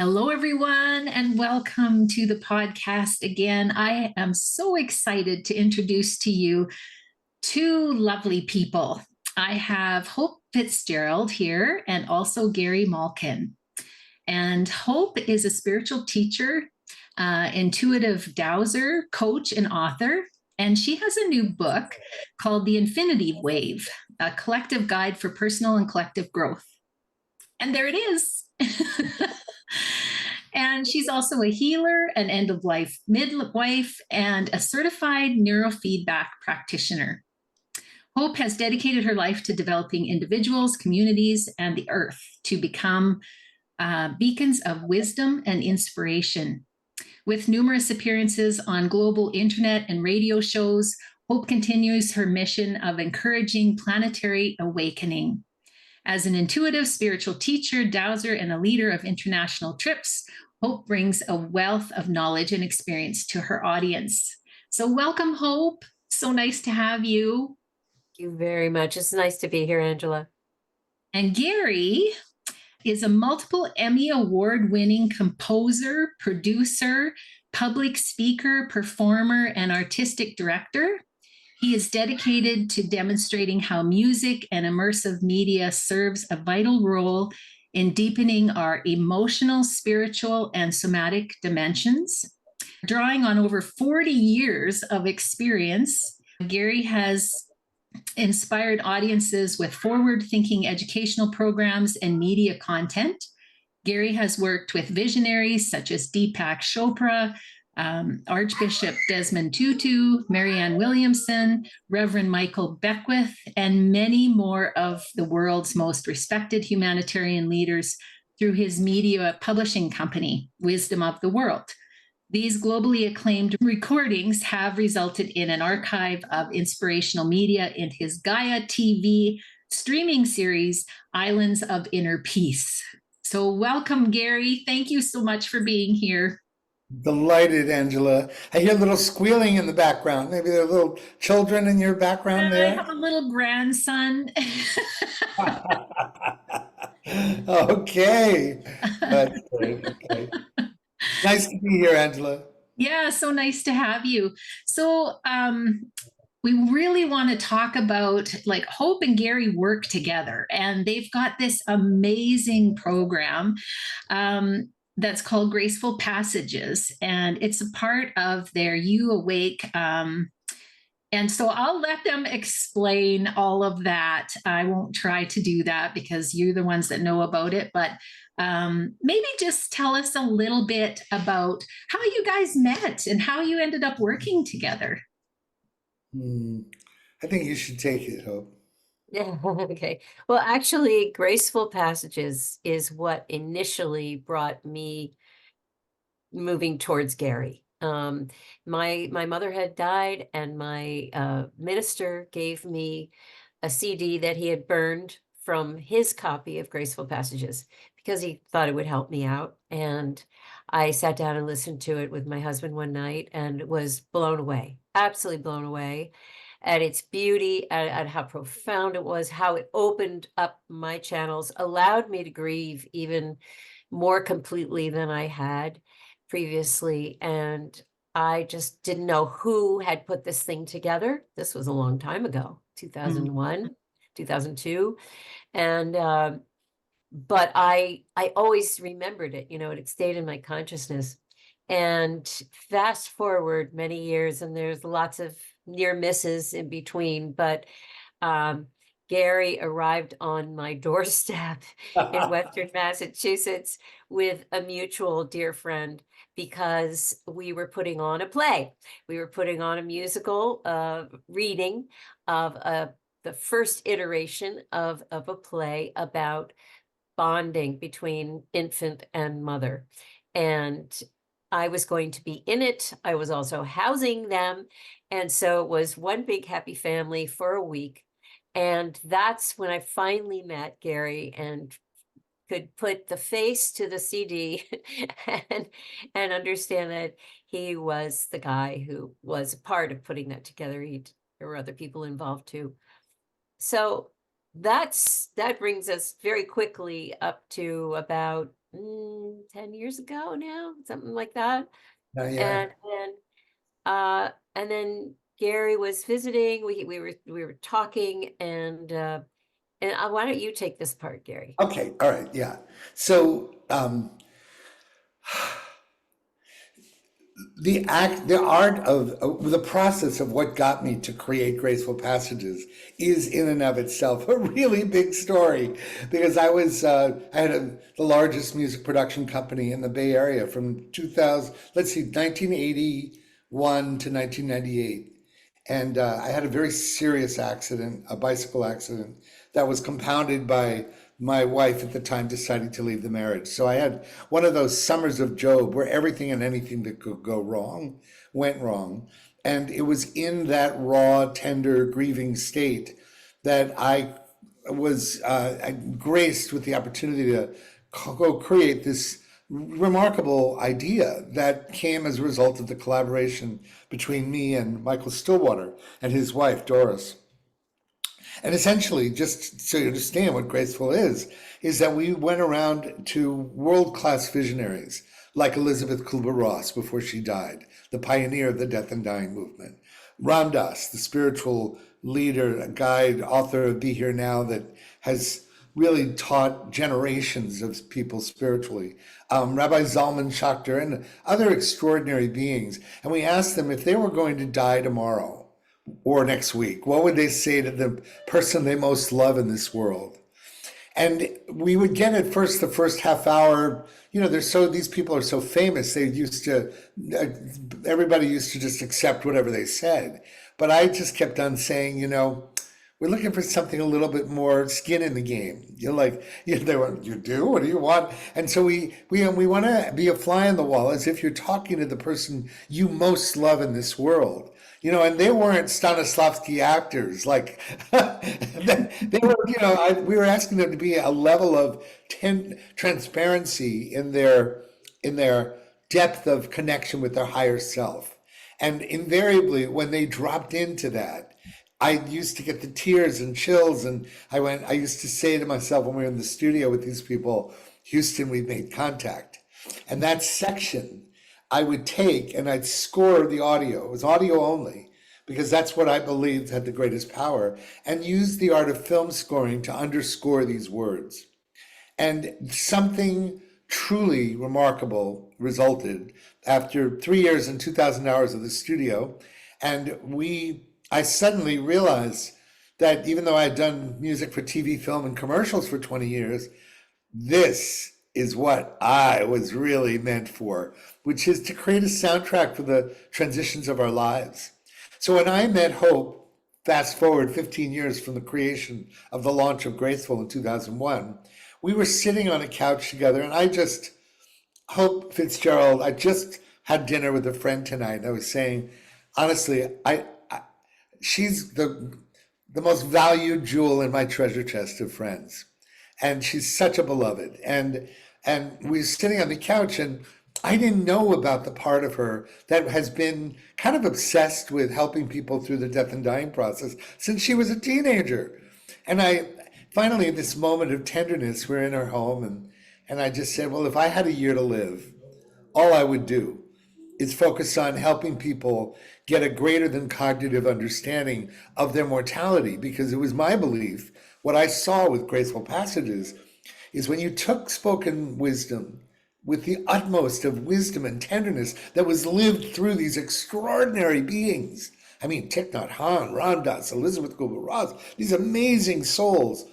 Hello, everyone, and welcome to the podcast again. I am so excited to introduce to you two lovely people. I have Hope Fitzgerald here and also Gary Malkin. And Hope is a spiritual teacher, intuitive Dowser, coach, and author. And she has a new book called The Infinity Wave, a collective guide for personal and collective growth. And there it is. And she's also a healer, an end-of-life midwife, and a certified neurofeedback practitioner. Hope has dedicated her life to developing individuals, communities, and the earth to become beacons of wisdom and inspiration. With numerous appearances on global internet and radio shows, Hope continues her mission of encouraging planetary awakening. As an intuitive spiritual teacher, Dowser, and a leader of international trips, Hope brings a wealth of knowledge and experience to her audience. So welcome, Hope. So nice to have you. Thank you very much. It's nice to be here, Angela. And Gary is a multiple Emmy award-winning composer, producer, public speaker, performer, and artistic director. He is dedicated to demonstrating how music and immersive media serves a vital role in deepening our emotional, spiritual, and somatic dimensions. Drawing on over 40 years of experience, Gary has inspired audiences with forward-thinking educational programs and media content. Gary has worked with visionaries such as Deepak Chopra, Archbishop Desmond Tutu, Marianne Williamson, Reverend Michael Beckwith, and many more of the world's most respected humanitarian leaders through his media publishing company, Wisdom of the World. These globally acclaimed recordings have resulted in an archive of inspirational media in his Gaia TV streaming series, Islands of Inner Peace. So welcome, Gary. Thank you so much for being here. Delighted, Angela. I hear a little squealing in the background. Maybe there are little children in your background there. I have a little grandson. Okay. That's great. Okay. Nice to be here, Angela. Yeah, so nice to have you. So we really want to talk about, like, Hope and Gary work together, and they've got this amazing program that's called Graceful Passages, and it's a part of their You Awake. And so I'll let them explain all of that. I won't try to do that because you're the ones that know about it, but maybe just tell us a little bit about how you guys met and how you ended up working together. I think you should take it, Hope. Yeah, okay. Well, actually, Graceful Passages is what initially brought me moving towards Gary. My mother had died, and my minister gave me a CD that he had burned from his copy of Graceful Passages because he thought it would help me out. And I sat down and listened to it with my husband one night and was blown away, absolutely blown away at its beauty, at how profound it was, how it opened up my channels, allowed me to grieve even more completely than I had previously. And I just didn't know who had put this thing together. This was a long time ago, 2001, 2002. And but I always remembered it, it stayed in my consciousness. And fast forward many years, and there's lots of near misses in between, but Gary arrived on my doorstep in Western Massachusetts with a mutual dear friend, because we were putting on a play. We were putting on a musical reading of the first iteration of a play about bonding between infant and mother. And I was going to be in it. I was also housing them. And so it was one big happy family for a week. And that's when I finally met Gary and could put the face to the CD and understand that he was the guy who was a part of putting that together. There were other people involved too. So that brings us very quickly up to about 10 years ago now, something like that. Yeah. And then Gary was visiting. We were talking, and why don't you take this part, Gary? Okay. All right. Yeah. So the art of the process of what got me to create Graceful Passages is in and of itself a really big story, because I had the largest music production company in the Bay Area from 1981 to 1998. And I had a very serious accident, a bicycle accident, that was compounded by my wife at the time deciding to leave the marriage. So I had one of those summers of Job where everything and anything that could go wrong went wrong. And it was in that raw, tender, grieving state that I was graced with the opportunity to go create this remarkable idea that came as a result of the collaboration between me and Michael Stillwater and his wife, Doris. And essentially, just so you understand what Graceful is that we went around to world-class visionaries like Elizabeth Kubler-Ross before she died, the pioneer of the death and dying movement. Ram Dass, the spiritual leader, guide, author of Be Here Now, that has really taught generations of people spiritually. Rabbi Zalman Schachter and other extraordinary beings. And we asked them if they were going to die tomorrow or next week, what would they say to the person they most love in this world? And we would get at first, the first half hour, these people are so famous, everybody used to just accept whatever they said. But I just kept on saying, we're looking for something a little bit more skin in the game. They went, you do? What do you want? And so we want to be a fly on the wall, as if you're talking to the person you most love in this world. And they weren't Stanislavski actors. Like they were, we were asking them to be a level of transparency in their depth of connection with their higher self. And invariably, when they dropped into that, I used to get the tears and chills. And I used to say to myself when we were in the studio with these people, Houston, we've made contact. And that section I would take and I'd score the audio. It was audio only, because that's what I believed had the greatest power, and use the art of film scoring to underscore these words. And something truly remarkable resulted after 3 years and 2,000 hours of the studio. And I suddenly realized that even though I had done music for TV, film, and commercials for 20 years, this is what I was really meant for, which is to create a soundtrack for the transitions of our lives. So when I met Hope, fast forward 15 years from the creation of the launch of Graceful in 2001, we were sitting on a couch together, and Hope Fitzgerald, I just had dinner with a friend tonight, and I was saying, honestly, she's the most valued jewel in my treasure chest of friends. And she's such a beloved. And we were sitting on the couch, and I didn't know about the part of her that has been kind of obsessed with helping people through the death and dying process since she was a teenager. And I finally, at this moment of tenderness, we're in her home, and I just said, well, if I had a year to live, all I would do is focus on helping people get a greater than cognitive understanding of their mortality, because it was my belief, what I saw with Graceful Passages is when you took spoken wisdom with the utmost of wisdom and tenderness that was lived through these extraordinary beings. I mean, Thich Nhat Hanh, Ram Dass, Elizabeth Kubler-Ross, these amazing souls.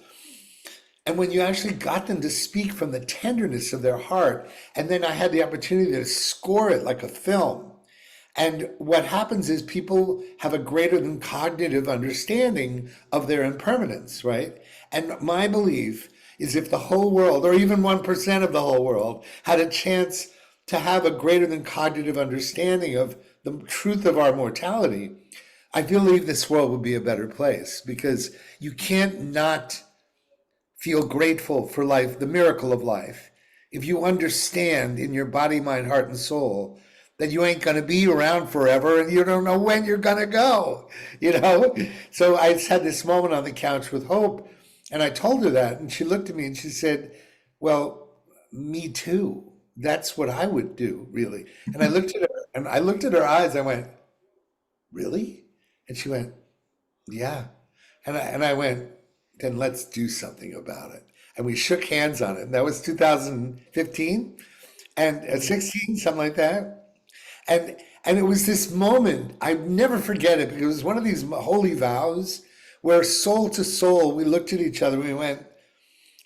And when you actually got them to speak from the tenderness of their heart, and then I had the opportunity to score it like a film. And what happens is people have a greater than cognitive understanding of their impermanence, right? And my belief is if the whole world, or even 1% of the whole world, had a chance to have a greater than cognitive understanding of the truth of our mortality, I believe this world would be a better place, because you can't not feel grateful for life, the miracle of life, if you understand in your body, mind, heart, and soul that you ain't going to be around forever and you don't know when you're going to go, So I just had this moment on the couch with Hope, and I told her that, and she looked at me and she said, well, me too. That's what I would do, really. And I looked at her eyes. I went, really? And she went, yeah. And I went, then let's do something about it. And we shook hands on it. And that was 2015 and 16, something like that. And it was this moment, I never forget it, because it was one of these holy vows where soul to soul, we looked at each other and we went,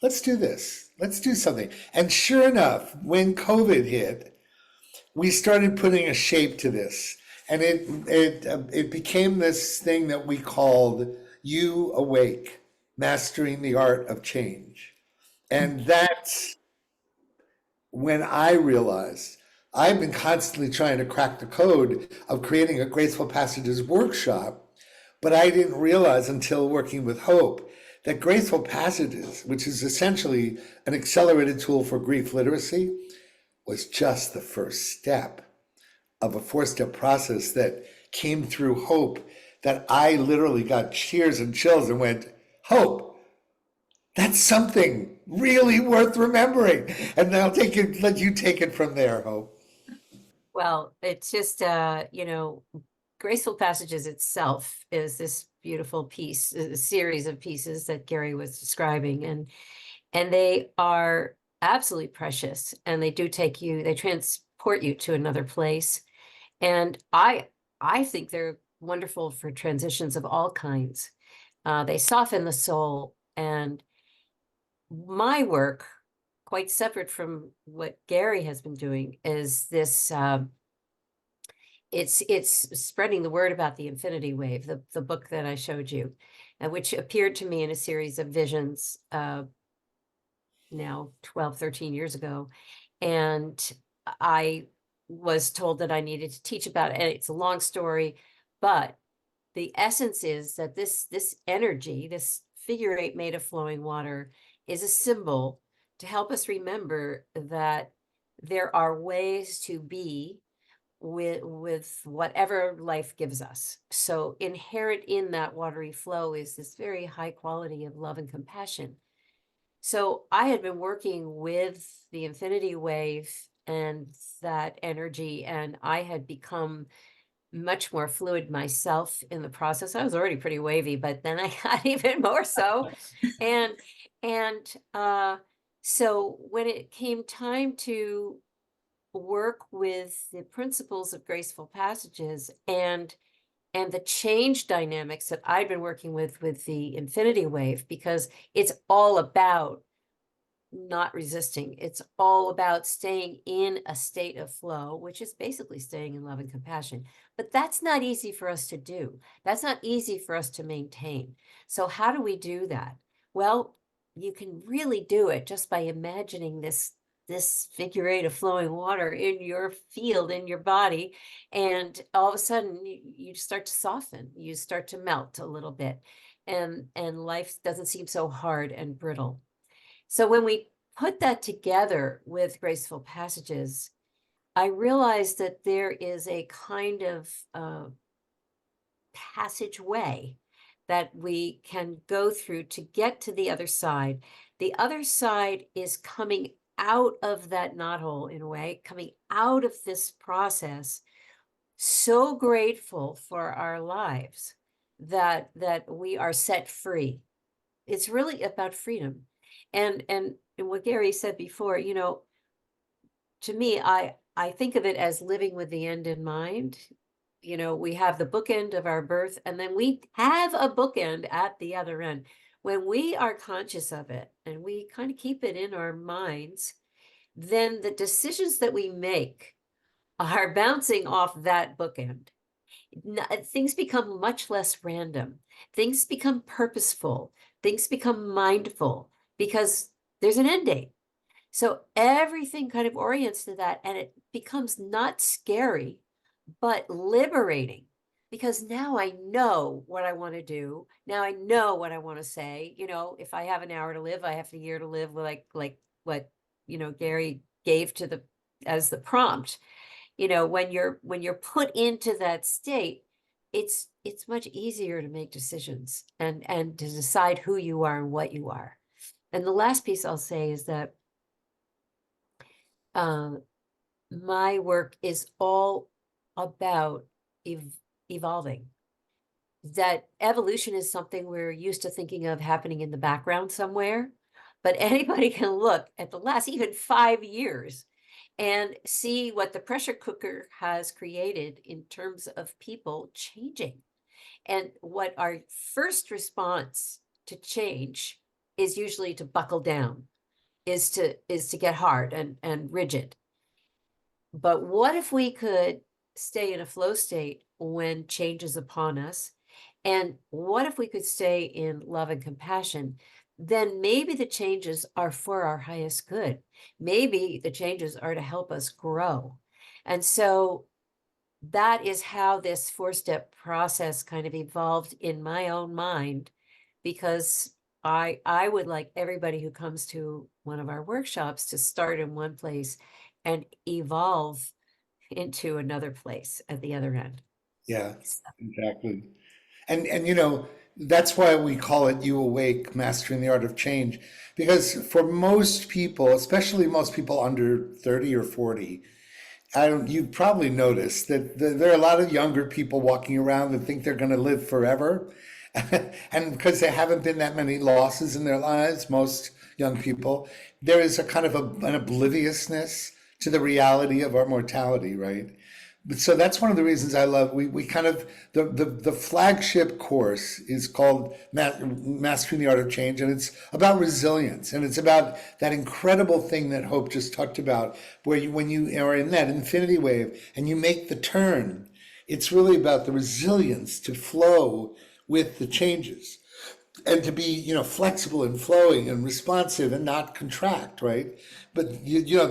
let's do this. Let's do something. And sure enough, when COVID hit, we started putting a shape to this. And it became this thing that we called You Awake, Mastering the Art of Change. And that's when I realized I've been constantly trying to crack the code of creating a Graceful Passages workshop, but I didn't realize until working with Hope that Graceful Passages, which is essentially an accelerated tool for grief literacy, was just the first step of a four-step process that came through Hope, that I literally got cheers and chills and went, Hope, that's something really worth remembering. And I'll let you take it from there, Hope. Well, it's just, you know, Graceful Passages itself is this beautiful piece, a series of pieces that Gary was describing, and they are absolutely precious, and they do they transport you to another place. And I think they're wonderful for transitions of all kinds. They soften the soul, and my work, quite separate from what Gary has been doing, is this. It's spreading the word about the infinity wave, the book that I showed you, which appeared to me in a series of visions now 12, 13 years ago. And I was told that I needed to teach about it. And it's a long story, but the essence is that this energy, this figure eight made of flowing water, is a symbol to help us remember that there are ways to be with whatever life gives us. So inherent in that watery flow is this very high quality of love and compassion. So I had been working with the infinity wave and that energy, and I had become much more fluid myself in the process. I was already pretty wavy, but then I got even more so. And so when it came time to work with the principles of Graceful Passages and the change dynamics that I've been working with the infinity wave, because it's all about not resisting. It's all about staying in a state of flow, which is basically staying in love and compassion. But that's not easy for us to do. That's not easy for us to maintain. So how do we do that? Well, you can really do it just by imagining this figure eight of flowing water in your field, in your body, and all of a sudden you start to soften, you start to melt a little bit, and life doesn't seem so hard and brittle. So when we put that together with Graceful Passages, I realized that there is a kind of passageway that we can go through to get to the other side. The other side is coming out of that knothole, in a way, coming out of this process, so grateful for our lives that we are set free. It's really about freedom. And what Gary said before, you know, to me, I think of it as living with the end in mind. You know, we have the bookend of our birth, and then we have a bookend at the other end. When we are conscious of it and we kind of keep it in our minds, then the decisions that we make are bouncing off that bookend. Things become much less random. Things become purposeful. Things become mindful because there's an end date. So everything kind of orients to that, and it becomes not scary, but liberating, because now I know what I want to do. Now I know what I want to say. You know, if I have an hour to live, I have a year to live, like what, you know, Gary gave to as the prompt. You know, when you're put into that state, it's much easier to make decisions and to decide who you are and what you are. And the last piece I'll say is that my work is all about evolving. That evolution is something we're used to thinking of happening in the background somewhere, but anybody can look at the last even 5 years and see what the pressure cooker has created in terms of people changing. And what our first response to change is usually to buckle down, is to get hard and rigid. But what if we could stay in a flow state when change is upon us? And what if we could stay in love and compassion? Then maybe the changes are for our highest good. Maybe the changes are to help us grow. And so that is how this 4-step process kind of evolved in my own mind, because I would like everybody who comes to one of our workshops to start in one place and evolve into another place at the other end. Yeah, So, exactly. And you know, that's why we call it You Awake, Mastering the Art of Change. Because for most people, especially most people under 30 or 40, you've probably noticed that there are a lot of younger people walking around that think they're going to live forever. And because there haven't been that many losses in their lives, most young people, there is a kind of an obliviousness to the reality of our mortality, right? But so that's one of the reasons I love, we kind of, the flagship course is called Mastering the Art of Change, and it's about resilience, and it's about that incredible thing that Hope just talked about, where when you are in that infinity wave and you make the turn, it's really about the resilience to flow with the changes and to be, you know, flexible and flowing and responsive and not contract, right? But you know,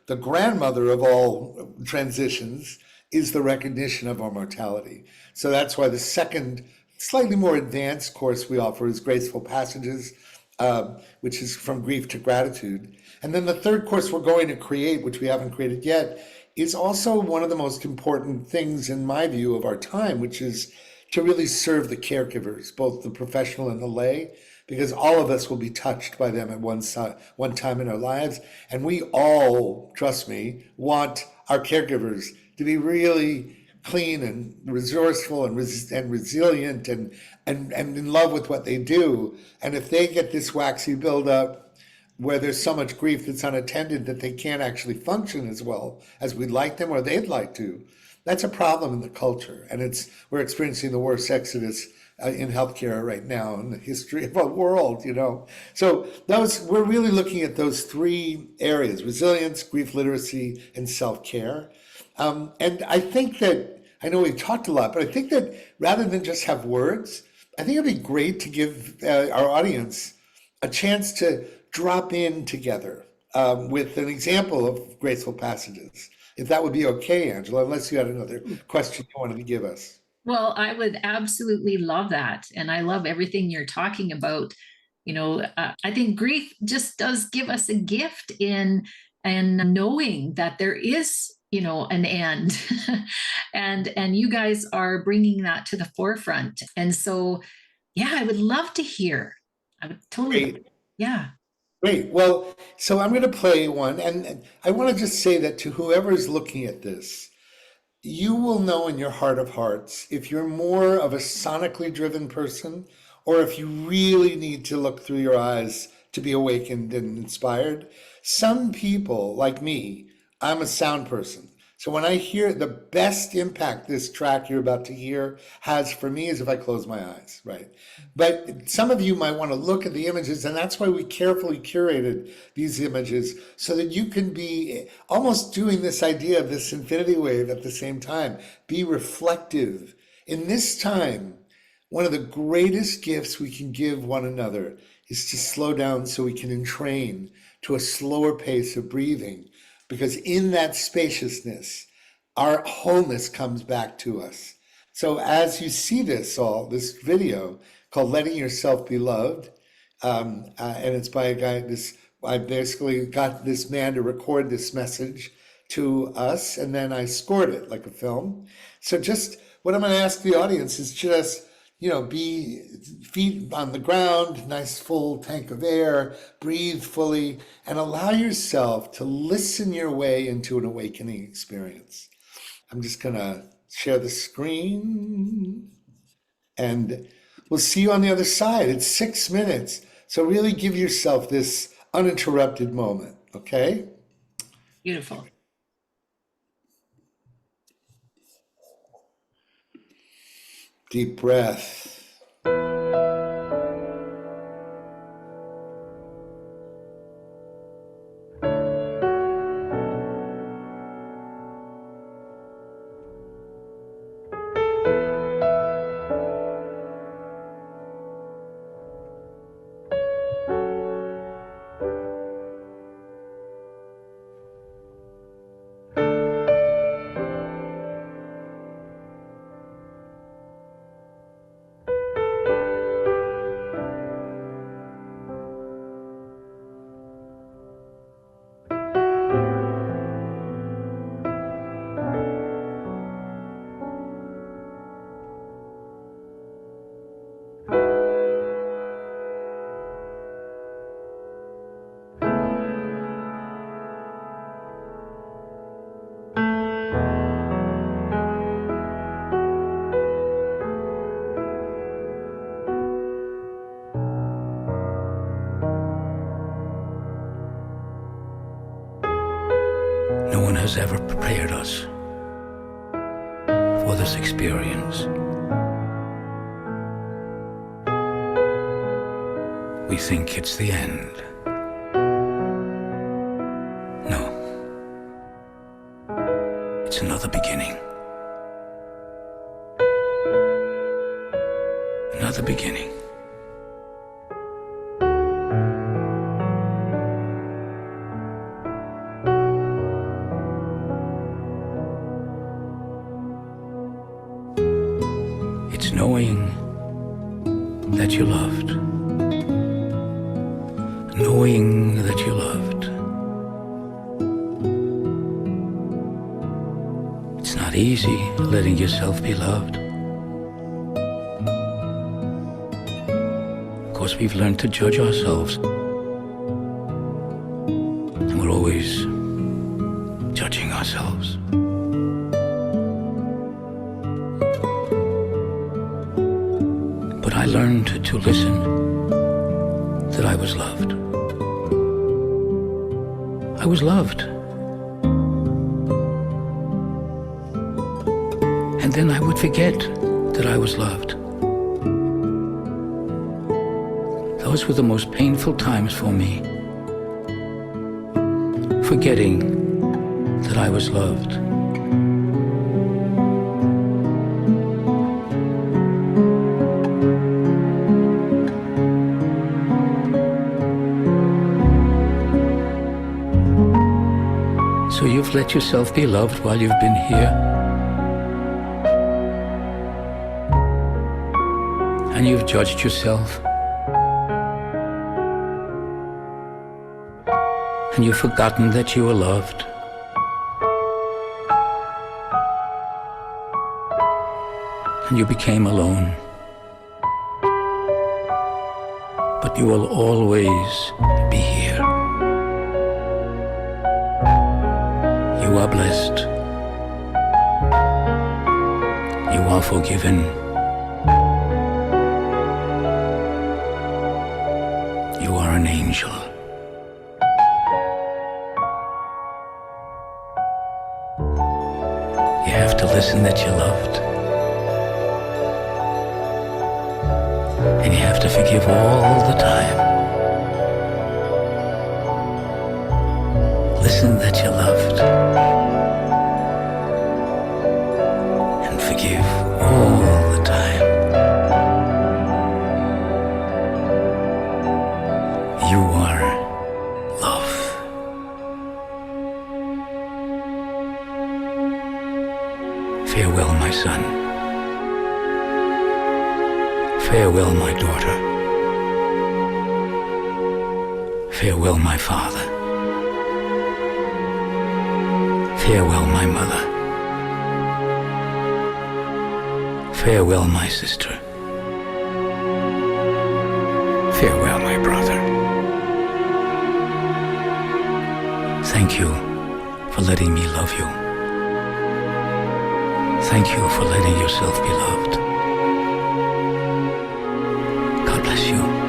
the grandmother of all transitions is the recognition of our mortality. So that's why the second, slightly more advanced course we offer is Graceful Passages, which is from grief to gratitude. And then the third course we're going to create, which we haven't created yet, is also one of the most important things in my view of our time, which is to really serve the caregivers, both the professional and the lay, because all of us will be touched by them at one time in our lives. And we all, trust me, want our caregivers to be really clean and resourceful and resilient and in love with what they do. And if they get this waxy buildup where there's so much grief that's unattended that they can't actually function as well as we'd like them or they'd like to, that's a problem in the culture. And we're experiencing the worst exodus in healthcare right now in the history of our world, you know. So we're really looking at those three areas: resilience, grief literacy, and self-care. And I think that, I know we've talked a lot, but I think that rather than just have words, I think it'd be great to give our audience a chance to drop in together with an example of Graceful Passages. If that would be okay, Angela, unless you had another question you wanted to give us. Well, I would absolutely love that. And I love everything you're talking about. You know, I think grief just does give us a gift in knowing that there is, you know, an end. and you guys are bringing that to the forefront. And so, yeah, I would love to hear. I would totally, Great. yeah. Great. Well, so I'm going to play one, and I want to just say that to whoever is looking at this, you will know in your heart of hearts if you're more of a sonically driven person or if you really need to look through your eyes to be awakened and inspired. Some people, like me, I'm a sound person. So when I hear, the best impact this track you're about to hear has for me is if I close my eyes, right? But some of you might want to look at the images, and that's why we carefully curated these images so that you can be almost doing this idea of this infinity wave at the same time. Be reflective. In this time, one of the greatest gifts we can give one another is to slow down so we can entrain to a slower pace of breathing. Because in that spaciousness, our wholeness comes back to us. So as you see this video called Letting Yourself Be Loved, and it's by a guy, I basically got this man to record this message to us, and then I scored it like a film. So just what I'm going to ask the audience is just, be feet on the ground, nice full tank of air, breathe fully, and allow yourself to listen your way into an awakening experience. I'm just going to share the screen, and we'll see you on the other side. It's 6 minutes. So really give yourself this uninterrupted moment, okay? Beautiful. Deep breath. No one has ever prepared us for this experience. We think it's the end. No. It's another beginning. Another beginning. Knowing that you loved. Knowing that you loved. It's not easy letting yourself be loved. Of course, we've learned to judge ourselves. And we're always judging ourselves. I learned to listen that I was loved. I was loved. And then I would forget that I was loved. Those were the most painful times for me. Forgetting that I was loved. So you've let yourself be loved while you've been here. And you've judged yourself. And you've forgotten that you were loved. And you became alone. But you will always be here. You are blessed. You are forgiven. You are an angel. You have to listen that you're loved. And you have to forgive all the time. Listen that you're loved. And forgive all the time. You are love. Farewell, my son. Farewell, my daughter. Farewell, my father. Farewell, my mother. Farewell, my sister. Thank you for letting me love you. Thank you for letting yourself be loved. God bless you.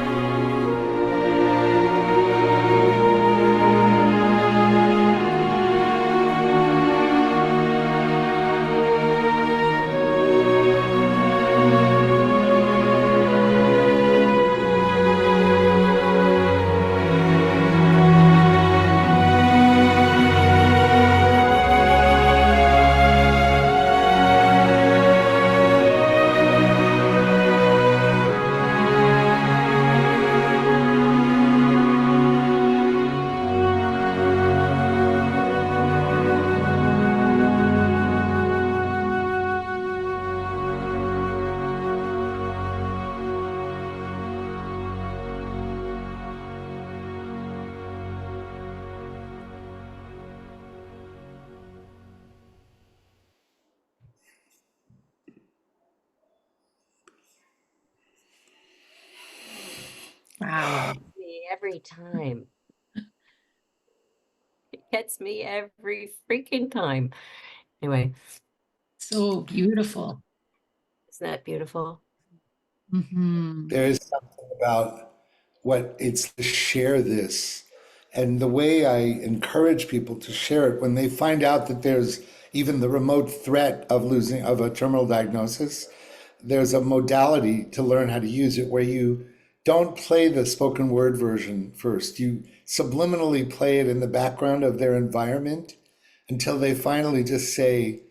Wow. Me every time. It gets me every freaking time. Anyway, So beautiful. isn't that beautiful? Hmm. There is something about what it's to share this. And the way I encourage people to share it when they find out that there's even the remote threat of losing of a terminal diagnosis, there's a modality to learn how to use it where you don't play the spoken word version first. You subliminally play it in the background of their environment until they finally just say,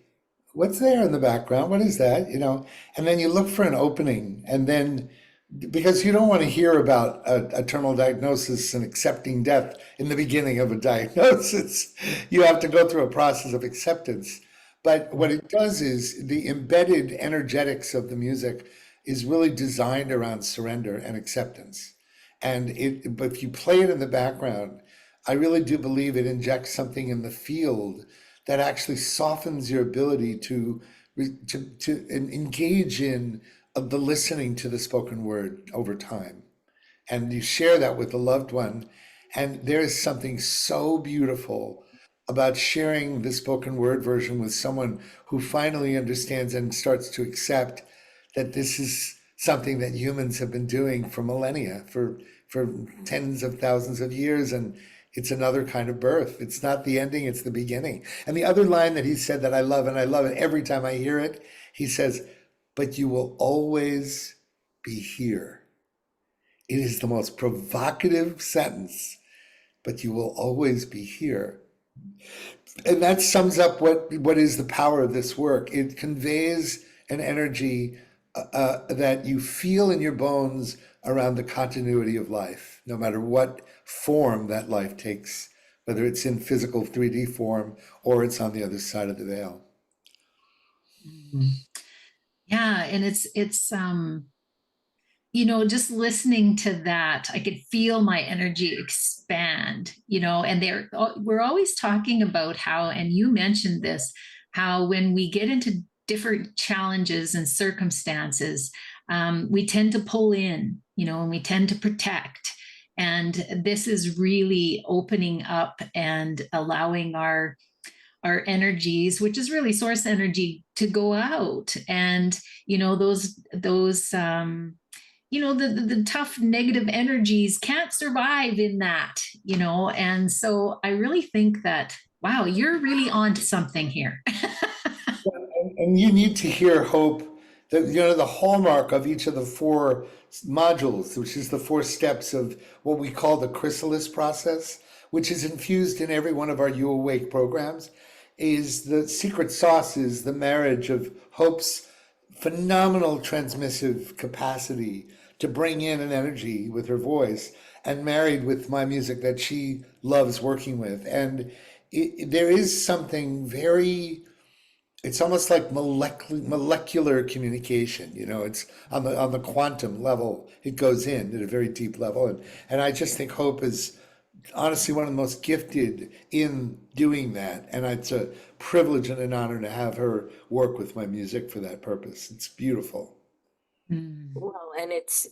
what's there in the background? What is that? And then you look for an opening. And then, because you don't want to hear about a terminal diagnosis and accepting death in the beginning of a diagnosis, you have to go through a process of acceptance. But what it does is the embedded energetics of the music is really designed around surrender and acceptance. But if you play it in the background, I really do believe it injects something in the field that actually softens your ability to engage in the listening to the spoken word over time. And you share that with a loved one. And there is something so beautiful about sharing the spoken word version with someone who finally understands and starts to accept that this is something that humans have been doing for millennia, for tens of thousands of years. And it's another kind of birth. It's not the ending, it's the beginning. And the other line that he said that I love, and I love it every time I hear it, he says, but you will always be here. It is the most provocative sentence, but you will always be here. And that sums up what is the power of this work. It conveys an energy that you feel in your bones around the continuity of life, no matter what form that life takes, whether it's in physical 3D form or it's on the other side of the veil. Yeah, and it's just listening to that, I could feel my energy expand, and we're always talking about how, and you mentioned this, how when we get into different challenges and circumstances, we tend to pull in, and we tend to protect. And this is really opening up and allowing our energies, which is really source energy, to go out. And those the tough negative energies can't survive in that. And so I really think that, wow, you're really on to something here. And you need to hear hope. The hallmark of each of the four modules, which is the four steps of what we call the chrysalis process, which is infused in every one of our You Awake programs, is the secret sauce is the marriage of hope's phenomenal transmissive capacity to bring in an energy with her voice, and married with my music that she loves working with. And there is something very, it's almost like molecular communication. It's on the quantum level. It goes in at a very deep level, and I just think Hope is honestly one of the most gifted in doing that. And it's a privilege and an honor to have her work with my music for that purpose. It's beautiful. Well, and it's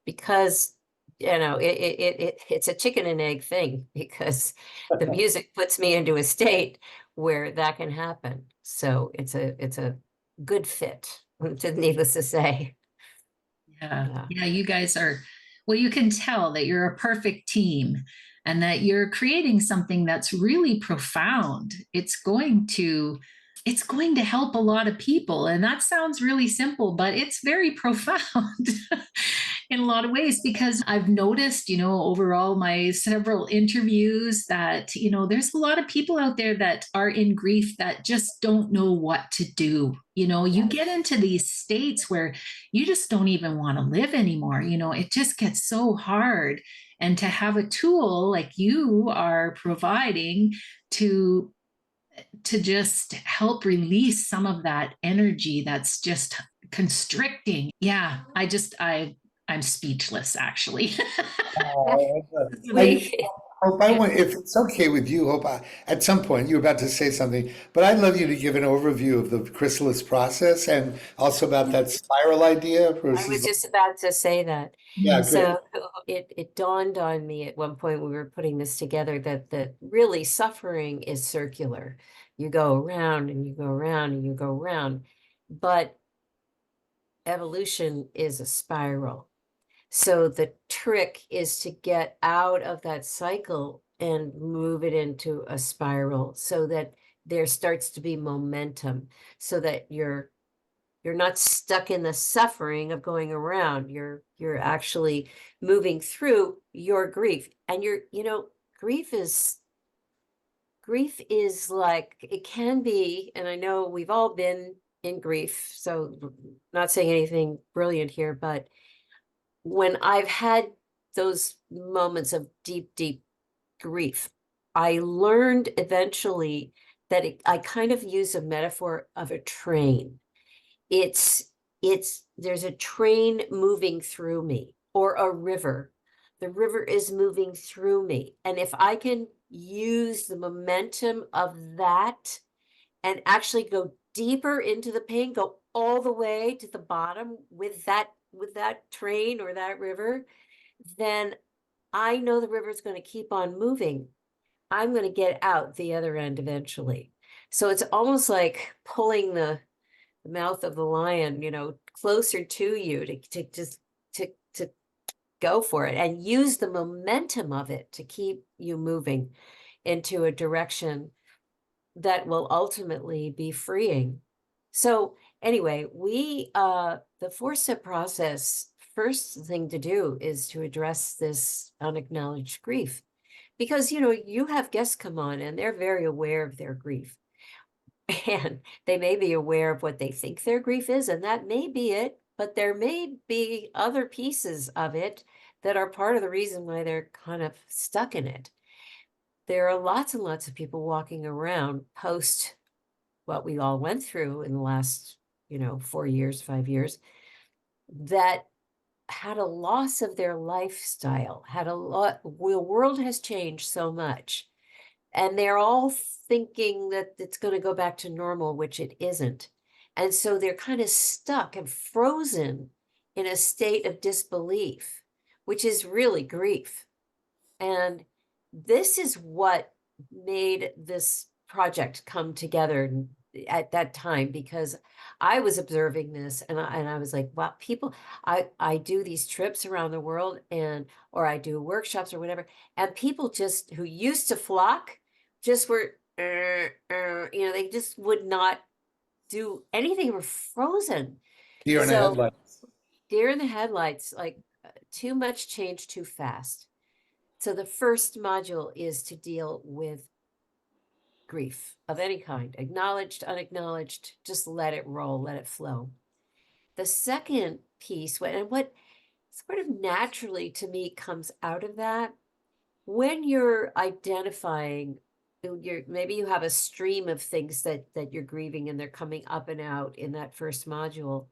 because it's a chicken and egg thing, because the music puts me into a state where that can happen. So it's a good fit, needless to say. Yeah. Yeah. You guys are, well, you can tell that you're a perfect team and that you're creating something that's really profound. It's going to help a lot of people. And that sounds really simple, but it's very profound in a lot of ways, because I've noticed, overall my several interviews that, there's a lot of people out there that are in grief that just don't know what to do. You get into these states where you just don't even want to live anymore. It just gets so hard. And to have a tool like you are providing to just help release some of that energy that's just constricting. Yeah, I'm speechless, actually. Hope, I want, if it's okay with you, Hope, at some point you were about to say something, but I'd love you to give an overview of the chrysalis process and also about that spiral idea versus. I was just about to say that. Yeah, great. So it dawned on me at one point when we were putting this together that really suffering is circular. You go around and you go around and you go around, but evolution is a spiral. So the trick is to get out of that cycle and move it into a spiral so that there starts to be momentum, so that you're not stuck in the suffering of going around. You're actually moving through your grief. And grief is like, it can be, and I know we've all been in grief, so not saying anything brilliant here, but when I've had those moments of deep, deep grief, I learned eventually that I kind of use a metaphor of a train. There's a train moving through me, or a river. The river is moving through me. And if I can use the momentum of that and actually go deeper into the pain, go all the way to the bottom with that train or that river, then I know the river is going to keep on moving. I'm going to get out the other end eventually. So it's almost like pulling the mouth of the lion, closer to you to go for it and use the momentum of it to keep you moving into a direction that will ultimately be freeing. So anyway, the 4-step process, first thing to do is to address this unacknowledged grief, because, you have guests come on and they're very aware of their grief, and they may be aware of what they think their grief is, and that may be it, but there may be other pieces of it that are part of the reason why they're kind of stuck in it. There are lots and lots of people walking around post what we all went through in the last, 4 years, 5 years, that had a loss of their lifestyle, the world has changed so much, and they're all thinking that it's going to go back to normal, which it isn't. And so they're kind of stuck and frozen in a state of disbelief, which is really grief. And this is what made this project come together at that time, because I was observing this and I was like, wow, people, I do these trips around the world or I do workshops or whatever, and people just who used to flock just were, they just would not do anything, were frozen. Deer in the headlights. Deer in the headlights, like too much change too fast. So the first module is to deal with grief of any kind, acknowledged, unacknowledged, just let it roll, let it flow. The second piece, and what sort of naturally to me comes out of that, when you're identifying, maybe you have a stream of things that you're grieving and they're coming up and out in that first module.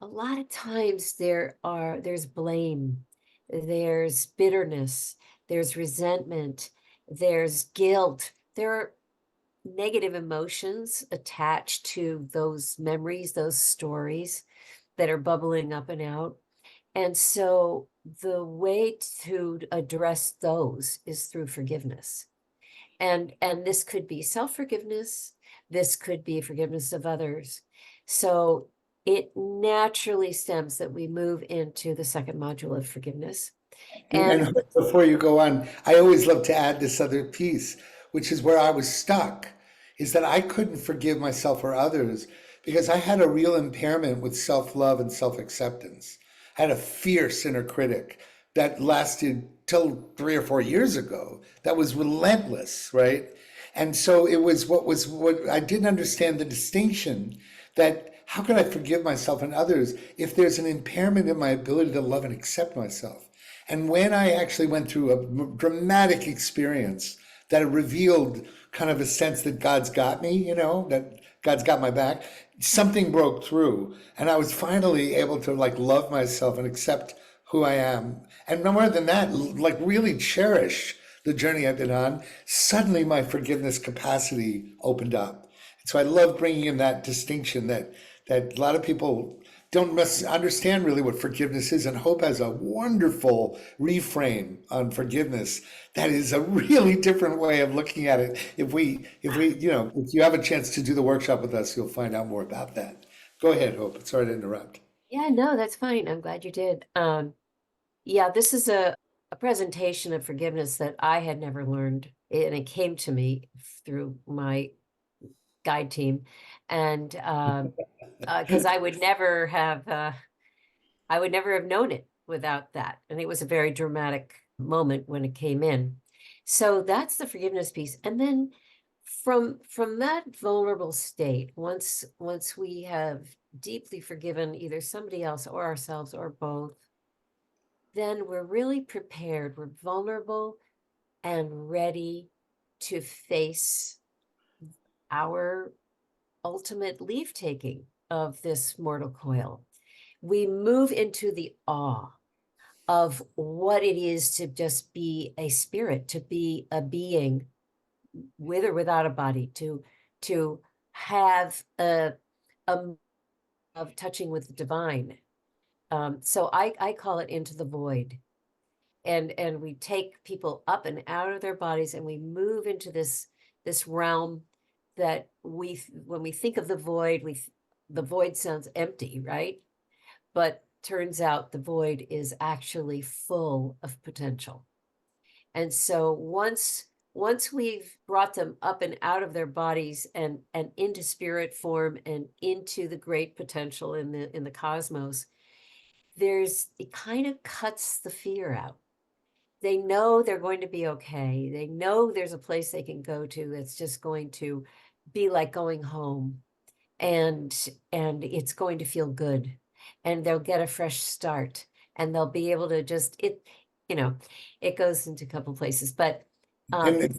A lot of times there's blame, there's bitterness, there's resentment, there's guilt. There are negative emotions attached to those memories, those stories that are bubbling up and out. And so the way to address those is through forgiveness. And this could be self-forgiveness, this could be forgiveness of others. So it naturally stems that we move into the second module of forgiveness. And before you go on, I always love to add this other piece, which is where I was stuck, is that I couldn't forgive myself or others because I had a real impairment with self-love and self-acceptance. I had a fierce inner critic that lasted till 3 or 4 years ago, that was relentless, right? And so it was what I didn't understand the distinction that how can I forgive myself and others if there's an impairment in my ability to love and accept myself? And when I actually went through a dramatic experience that revealed kind of a sense that God's got me, that God's got my back, something broke through. And I was finally able to like love myself and accept who I am. And no more than that, like really cherish the journey I've been on. Suddenly my forgiveness capacity opened up. So I love bringing in that distinction that a lot of people don't understand really what forgiveness is, and Hope has a wonderful reframe on forgiveness that is a really different way of looking at it. If you have a chance to do the workshop with us, you'll find out more about that. Go ahead, Hope. Sorry to interrupt. Yeah, no, that's fine. I'm glad you did. Yeah, this is a presentation of forgiveness that I had never learned, and it came to me through my guide team, and because I would never have known it without that. And it was a very dramatic moment when it came in. So that's the forgiveness piece. And then from that vulnerable state, once we have deeply forgiven either somebody else or ourselves or both, then we're really prepared. We're vulnerable and ready to face our ultimate leave taking of this mortal coil. We move into the awe of what it is to just be a spirit, to be a being with or without a body, to have a of touching with the divine. So I call it into the void. And we take people up and out of their bodies, and we move into this realm that when we think of the void, the void sounds empty, right? But turns out the void is actually full of potential. And so once we've brought them up and out of their bodies and into spirit form and into the great potential in the cosmos, it kind of cuts the fear out. They know they're going to be okay. They know there's a place they can go to that's just going to be like going home, and it's going to feel good, and they'll get a fresh start, and they'll be able to it goes into a couple places, but And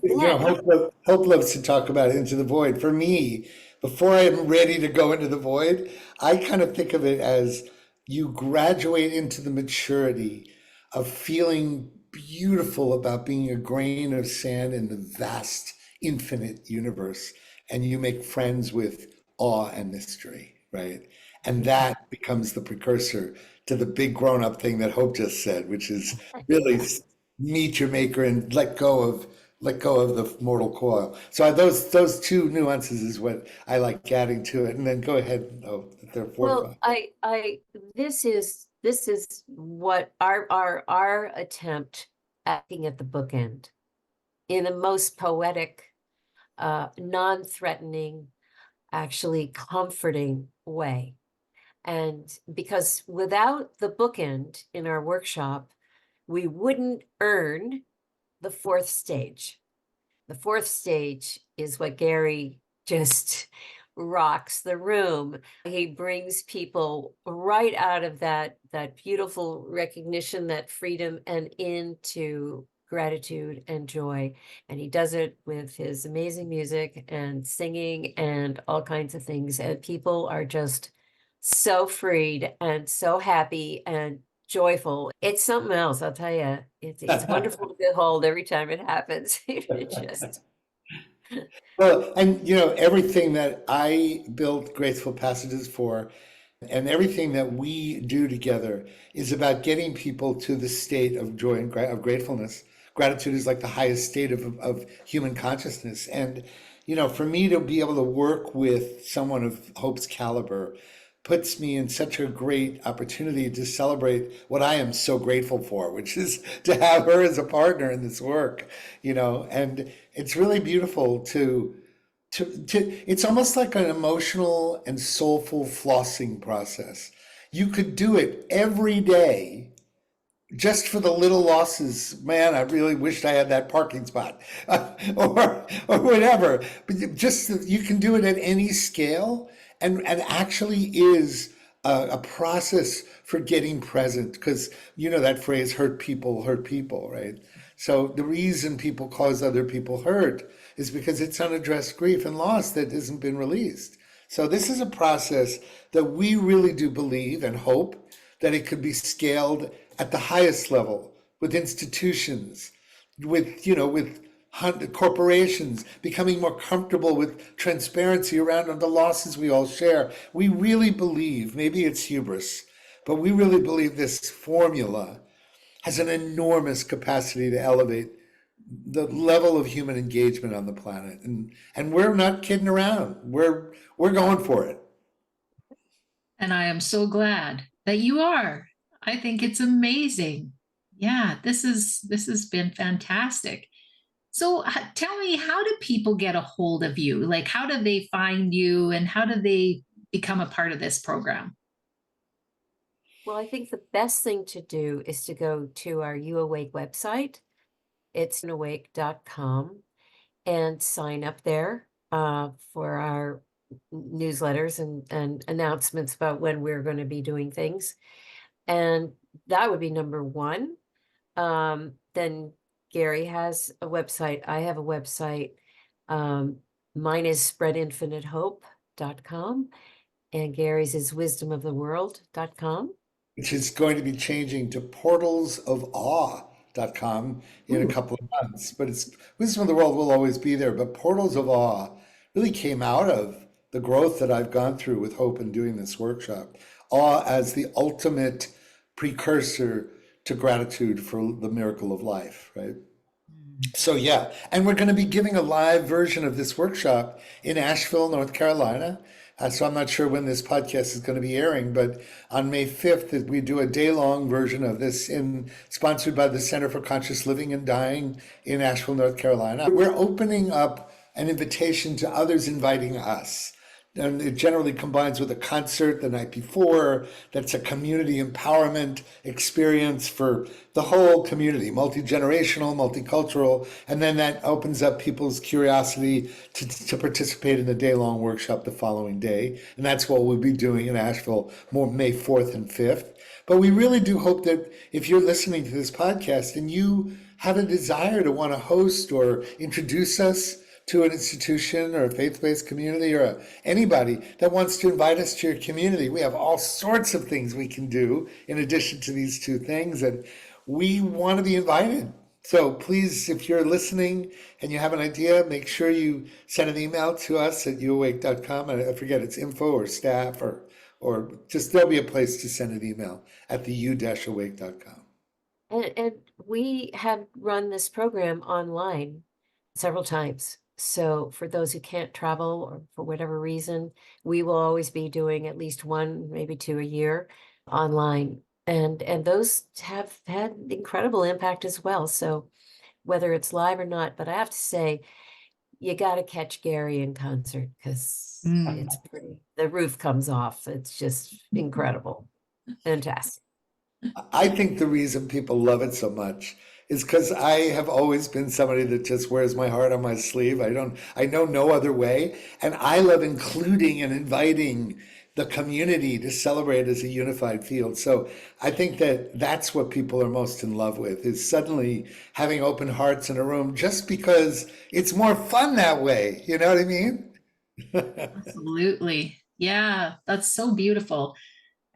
Hope loves to talk about Into the Void. For me, before I'm ready to go into the void, I kind of think of it as you graduate into the maturity of feeling beautiful about being a grain of sand in the vast, infinite universe, and you make friends with awe and mystery, right? And that becomes the precursor to the big grown-up thing that Hope just said, which is really meet your maker and let go of the mortal coil. So those two nuances is what I like adding to it. And then go ahead. Oh, the fourth well, one. this is what our attempt at looking at the bookend in the most poetic, non-threatening, actually comforting way. And because without the bookend in our workshop, we wouldn't earn the fourth stage. The fourth stage is what Gary just rocks the room. He brings people right out of that beautiful recognition, that freedom, and into gratitude and joy. And he does it with his amazing music and singing and all kinds of things. And people are just so freed and so happy and joyful. It's something else, I'll tell you. It's wonderful to behold every time it happens. It just Well, and everything that I built Graceful Passages for And everything that we do together is about getting people to the state of joy and of gratefulness. Gratitude is like the highest state of human consciousness. And, you know, for me to be able to work with someone of Hope's caliber puts me in such a great opportunity to celebrate what I am so grateful for, which is to have her as a partner in this work, you know. And it's really beautiful to it's almost like an emotional and soulful flossing process. You could do it every day just for the little losses. Man, I really wished I had that parking spot or whatever. But just you can do it at any scale, and actually is a process for getting present, because you know that phrase, hurt people, right? So the reason people cause other people hurt is because it's unaddressed grief and loss that hasn't been released. So this is a process that we really do believe and hope that it could be scaled at the highest level with institutions, with, you know, with corporations becoming more comfortable with transparency around the losses we all share. We really believe, maybe it's hubris, but we really believe this formula has an enormous capacity to elevate the level of human engagement on the planet, and we're not kidding around. We're going for it. And I am so glad that you are. I think it's amazing. Yeah, this has been fantastic. So tell me, how do people get a hold of you? Like, how do they find you, and how do they become a part of this program? Well, I think the best thing to do is to go to our You Awake website. It's awake.com, and sign up there for our newsletters and announcements about when we're going to be doing things. And that would be number one. Then Gary has a website. I have a website. Mine is spreadinfinitehope.com, and Gary's is wisdomoftheworld.com. Which is going to be changing to portalsofawe.com in a couple of months. But it's Wisdom of the World will always be there. But Portals of Awe really came out of the growth that I've gone through with Hope and doing this workshop. Awe as the ultimate precursor to gratitude for the miracle of life, right? So yeah, and we're going to be giving a live version of this workshop in Asheville, North Carolina. So I'm not sure when this podcast is going to be airing, but on May 5th, we do a day-long version of this, sponsored by the Center for Conscious Living and Dying in Asheville, North Carolina. We're opening up an invitation to others inviting us. And it generally combines with a concert the night before. That's a community empowerment experience for the whole community, multi-generational, multicultural. And then that opens up people's curiosity to participate in the day-long workshop the following day. And that's what we'll be doing in Asheville, more May 4th and 5th. But we really do hope that if you're listening to this podcast and you have a desire to want to host or introduce us to an institution or a faith-based community, or anybody that wants to invite us to your community, we have all sorts of things we can do in addition to these two things, and we want to be invited. So please, if you're listening and you have an idea, make sure you send an email to us at youawake.com. I forget, it's info or staff or just, there'll be a place to send an email at the u-awake.com. And we have run this program online several times. So for those who can't travel or for whatever reason, we will always be doing at least one, maybe two a year online. And those have had incredible impact as well. So whether it's live or not, but I have to say, you got to catch Gary in concert, because it's pretty, the roof comes off. It's just incredible. Fantastic. I think the reason people love it so much is because I have always been somebody that just wears my heart on my sleeve. I know no other way. And I love including and inviting the community to celebrate as a unified field. So I think that that's what people are most in love with, is suddenly having open hearts in a room, just because it's more fun that way. You know what I mean? Absolutely. Yeah, that's so beautiful.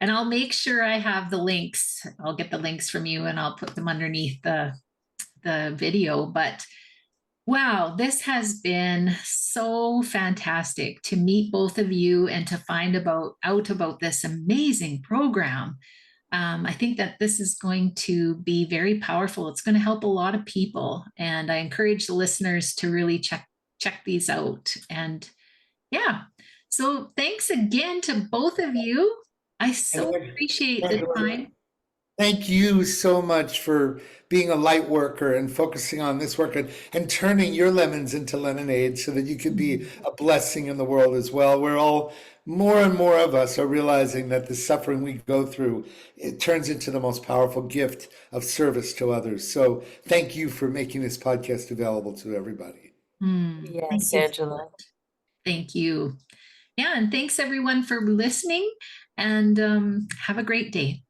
And I'll make sure I have the links. I'll get the links from you and I'll put them underneath the video. But Wow, this has been so fantastic to meet both of you and to find out about this amazing program. I think that this is going to be very powerful. It's going to help a lot of people, and I encourage the listeners to really check these out. And yeah, so thanks again to both of you. I so appreciate the time. Thank you so much for being a light worker and focusing on this work and turning your lemons into lemonade so that you could be a blessing in the world as well. We're all, more and more of us are realizing that the suffering we go through, it turns into the most powerful gift of service to others. So thank you for making this podcast available to everybody. Yes, Angela. Thank you. Yeah, and thanks everyone for listening, and have a great day.